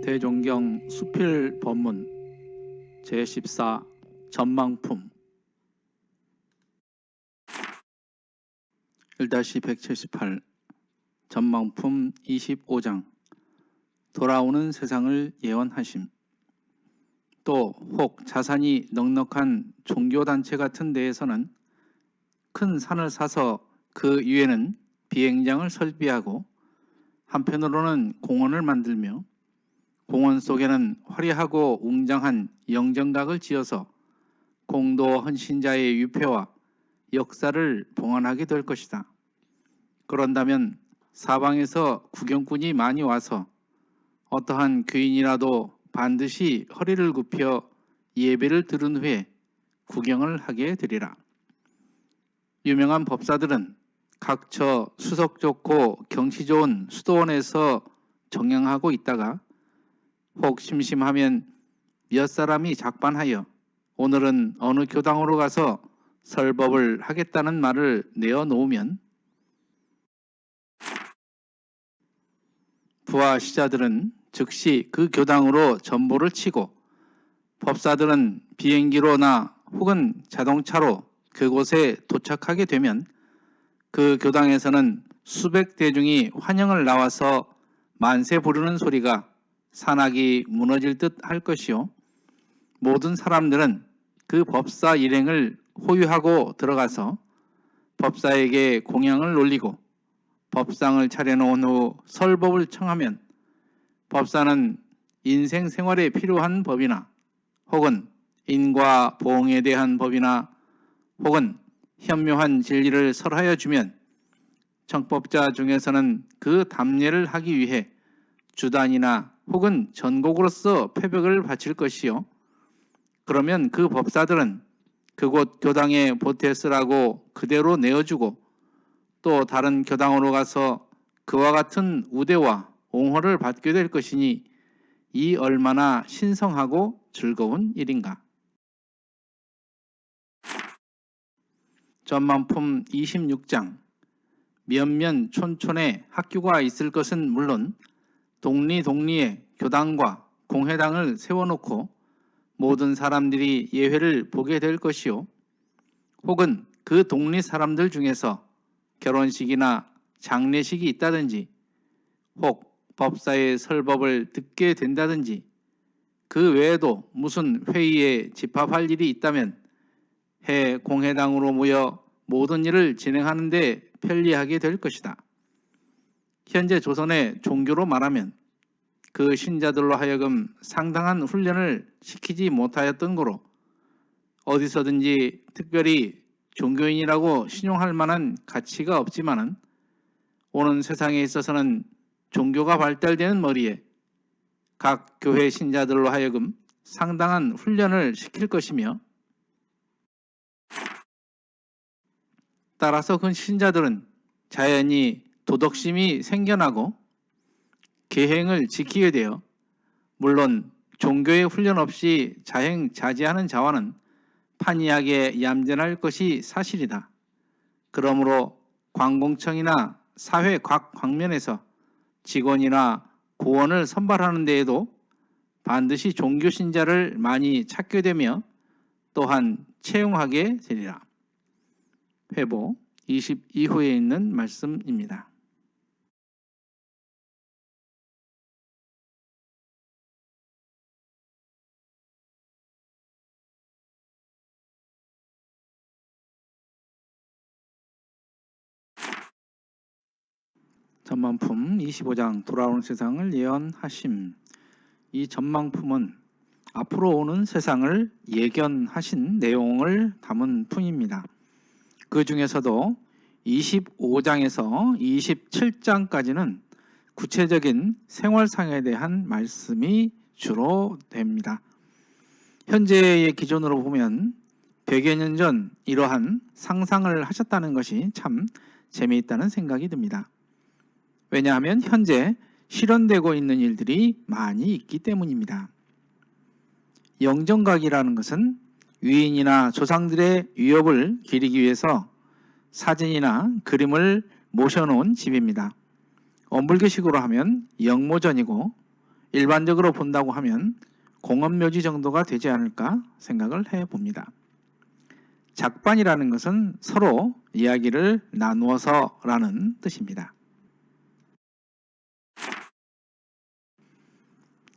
대종경 수필법문 제14 전망품 1-178 전망품 25장 돌아오는 세상을 예언하심. 또 혹 자산이 넉넉한 종교단체 같은 데에서는 큰 산을 사서 그 위에는 비행장을 설비하고 한편으로는 공원을 만들며 공원 속에는 화려하고 웅장한 영정각을 지어서 공도 헌신자의 유패와 역사를 봉헌하게 될 것이다. 그런다면 사방에서 구경꾼이 많이 와서 어떠한 귀인이라도 반드시 허리를 굽혀 예배를 들은 후에 구경을 하게 되리라. 유명한 법사들은 각처 수석 좋고 경치 좋은 수도원에서 정양하고 있다가 혹 심심하면 몇 사람이 작반하여 오늘은 어느 교당으로 가서 설법을 하겠다는 말을 내어놓으면 부하 시자들은 즉시 그 교당으로 전보를 치고 법사들은 비행기로나 혹은 자동차로 그곳에 도착하게 되면 그 교당에서는 수백 대중이 환영을 나와서 만세 부르는 소리가 산악이 무너질 듯 할 것이요, 모든 사람들은 그 법사 일행을 호유하고 들어가서 법사에게 공양을 올리고 법상을 차려놓은 후 설법을 청하면 법사는 인생 생활에 필요한 법이나 혹은 인과 보응에 대한 법이나 혹은 현묘한 진리를 설하여 주면 청법자 중에서는 그 답례를 하기 위해 주단이나 혹은 전곡으로서 패벽을 바칠 것이요, 그러면 그 법사들은 그곳 교당에 보태 쓰라고 그대로 내어주고 또 다른 교당으로 가서 그와 같은 우대와 옹호를 받게 될 것이니 이 얼마나 신성하고 즐거운 일인가. 전망품 26장 몇몇 촌촌에 학교가 있을 것은 물론 동리에 교당과 공회당을 세워놓고 모든 사람들이 예회를 보게 될 것이요, 혹은 그 동리 사람들 중에서 결혼식이나 장례식이 있다든지 혹 법사의 설법을 듣게 된다든지 그 외에도 무슨 회의에 집합할 일이 있다면 해 공회당으로 모여 모든 일을 진행하는 데 편리하게 될 것이다. 현재 조선의 종교로 말하면 그 신자들로 하여금 상당한 훈련을 시키지 못하였던 고로 어디서든지 특별히 종교인이라고 신용할 만한 가치가 없지만은 오는 세상에 있어서는 종교가 발달되는 머리에 각 교회 신자들로 하여금 상당한 훈련을 시킬 것이며, 따라서 그 신자들은 자연히 도덕심이 생겨나고 계행을 지키게 되어 물론 종교의 훈련 없이 자행자제하는 자와는 판이하게 얌전할 것이 사실이다. 그러므로 관공청이나 사회 각 방면에서 직원이나 고원을 선발하는 데에도 반드시 종교 신자를 많이 찾게 되며 또한 채용하게 되리라. 회보 22호에 있는 말씀입니다. 전망품 25장 돌아오는 세상을 예언하심. 이 전망품은 앞으로 오는 세상을 예견하신 내용을 담은 품입니다. 그 중에서도 25장에서 27장까지는 구체적인 생활상에 대한 말씀이 주로 됩니다. 현재의 기준으로 보면 100여 년 전 이러한 상상을 하셨다는 것이 참 재미있다는 생각이 듭니다. 왜냐하면 현재 실현되고 있는 일들이 많이 있기 때문입니다. 영정각이라는 것은 위인이나 조상들의 위협을 기리기 위해서 사진이나 그림을 모셔놓은 집입니다. 엄불교식으로 하면 영모전이고 일반적으로 본다고 하면 공업묘지 정도가 되지 않을까 생각을 해봅니다. 작반이라는 것은 서로 이야기를 나누어서라는 뜻입니다.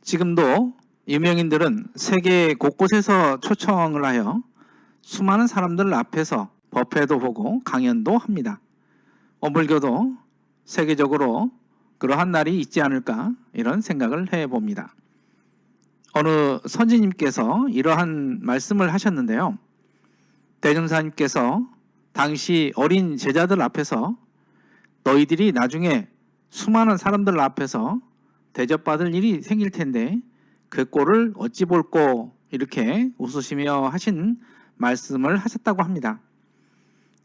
지금도 유명인들은 세계 곳곳에서 초청을 하여 수많은 사람들 앞에서 법회도 보고 강연도 합니다. 어불교도 세계적으로 그러한 날이 있지 않을까 이런 생각을 해봅니다. 어느 선지님께서 이러한 말씀을 하셨는데요. 대종사님께서 당시 어린 제자들 앞에서 너희들이 나중에 수많은 사람들 앞에서 대접받을 일이 생길 텐데 그 꼴을 어찌 볼꼬 이렇게 웃으시며 하신 말씀을 하셨다고 합니다.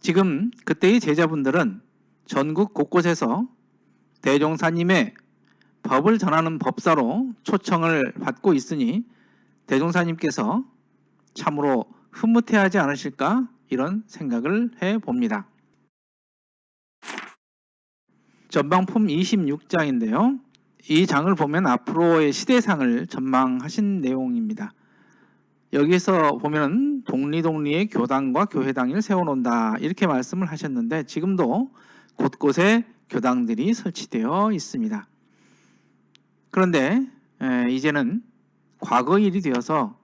지금 그때의 제자분들은 전국 곳곳에서 대종사님의 법을 전하는 법사로 초청을 받고 있으니 대종사님께서 참으로 흐뭇해하지 않으실까 이런 생각을 해봅니다. 전방품 26장인데요. 이 장을 보면 앞으로의 시대상을 전망하신 내용입니다. 여기서 보면 독리의 교당과 교회당을 세워놓는다 이렇게 말씀을 하셨는데 지금도 곳곳에 교당들이 설치되어 있습니다. 그런데 이제는 과거 일이 되어서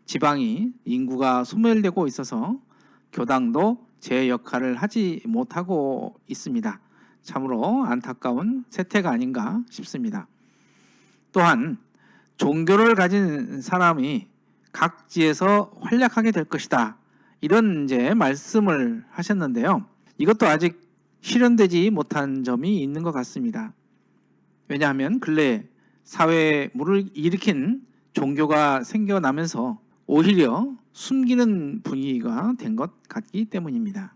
지방이 인구가 소멸되고 있어서 교당도 제 역할을 하지 못하고 있습니다. 참으로 안타까운 세태가 아닌가 싶습니다. 또한 종교를 가진 사람이 각지에서 활약하게 될 것이다. 이런 이제 말씀을 하셨는데요. 이것도 아직 실현되지 못한 점이 있는 것 같습니다. 왜냐하면 근래 사회에 물을 일으킨 종교가 생겨나면서 오히려 숨기는 분위기가 된 것 같기 때문입니다.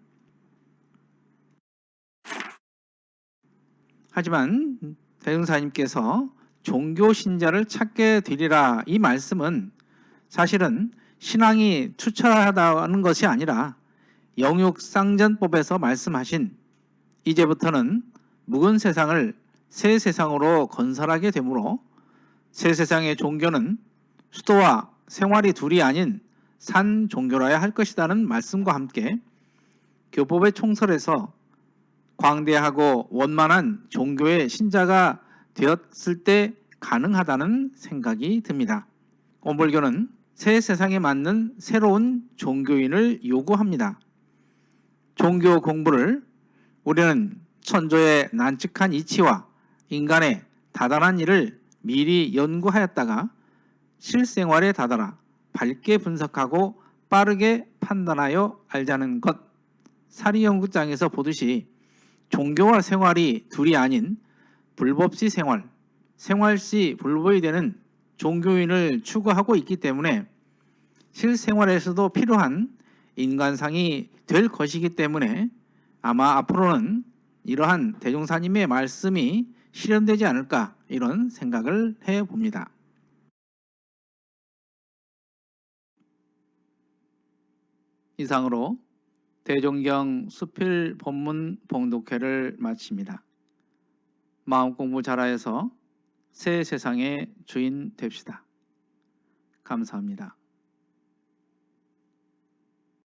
하지만 대종사님께서 종교 신자를 찾게 되리라 이 말씀은 사실은 신앙이 투철하다는 것이 아니라 영육상전법에서 말씀하신 이제부터는 묵은 세상을 새 세상으로 건설하게 되므로 새 세상의 종교는 수도와 생활이 둘이 아닌 산 종교라야 할 것이라는 말씀과 함께 교법의 총설에서 광대하고 원만한 종교의 신자가 되었을 때 가능하다는 생각이 듭니다. 오불교는 새 세상에 맞는 새로운 종교인을 요구합니다. 종교 공부를 우리는 천조의 난측한 이치와 인간의 다단한 일을 미리 연구하였다가 실생활에 다다라 밝게 분석하고 빠르게 판단하여 알자는 것. 사리연구장에서 보듯이 종교와 생활이 둘이 아닌 불법시 생활, 생활시 불법이 되는 종교인을 추구하고 있기 때문에 실생활에서도 필요한 인간상이 될 것이기 때문에 아마 앞으로는 이러한 대종사님의 말씀이 실현되지 않을까 이런 생각을 해봅니다. 이상으로 대종경 수필 본문 봉독회를 마칩니다. 마음공부 잘하여서 새 세상의 주인 됩시다. 감사합니다.